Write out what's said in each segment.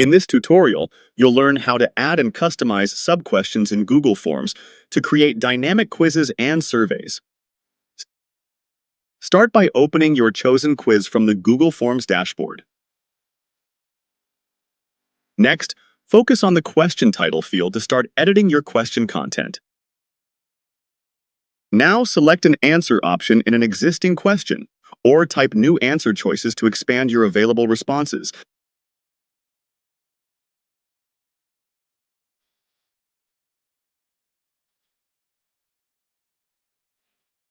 In this tutorial, you'll learn how to add and customize sub-questions in Google Forms to create dynamic quizzes and surveys. Start by opening your chosen quiz from the Google Forms dashboard. Next, focus on the question title field to start editing your question content. Now select an answer option in an existing question, or type new answer choices to expand your available responses.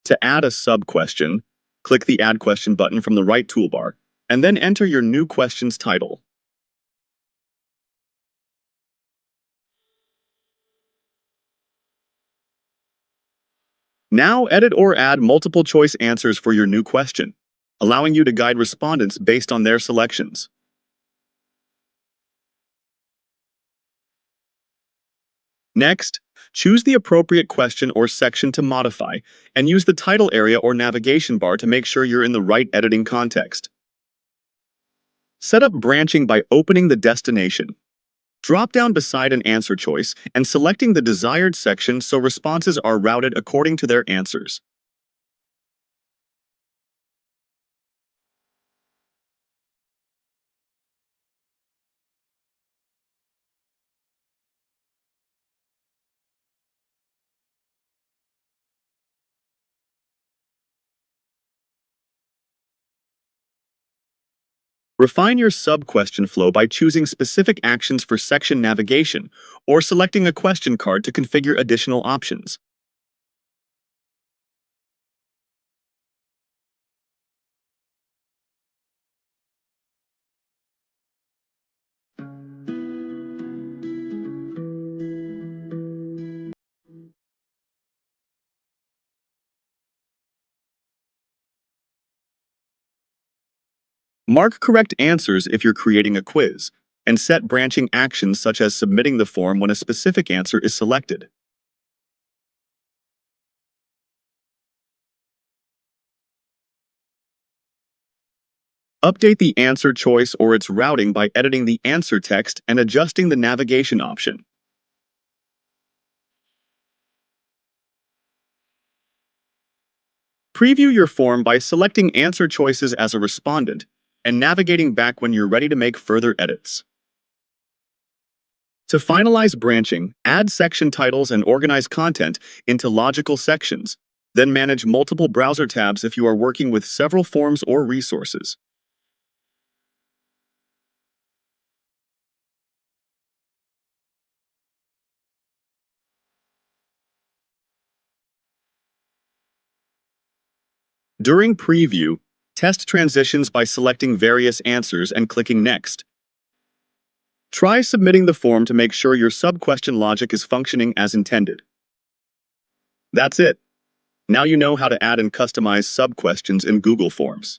To add a sub-question, click the Add Question button from the right toolbar, and then enter your new question's title. Now edit or add multiple choice answers for your new question, allowing you to guide respondents based on their selections. Next, choose the appropriate question or section to modify, and use the title area or navigation bar to make sure you're in the right editing context. Set up branching by opening the destination. Drop down beside an answer choice and selecting the desired section so responses are routed according to their answers. Refine your sub-question flow by choosing specific actions for section navigation or selecting a question card to configure additional options. Mark correct answers if you're creating a quiz, and set branching actions such as submitting the form when a specific answer is selected. Update the answer choice or its routing by editing the answer text and adjusting the navigation option. Preview your form by selecting answer choices as a respondent and navigating back when you're ready to make further edits. To finalize branching, add section titles and organize content into logical sections. Then manage multiple browser tabs if you are working with several forms or resources. During preview, test transitions by selecting various answers and clicking Next. Try submitting the form to make sure your sub-question logic is functioning as intended. That's it. Now you know how to add and customize sub-questions in Google Forms.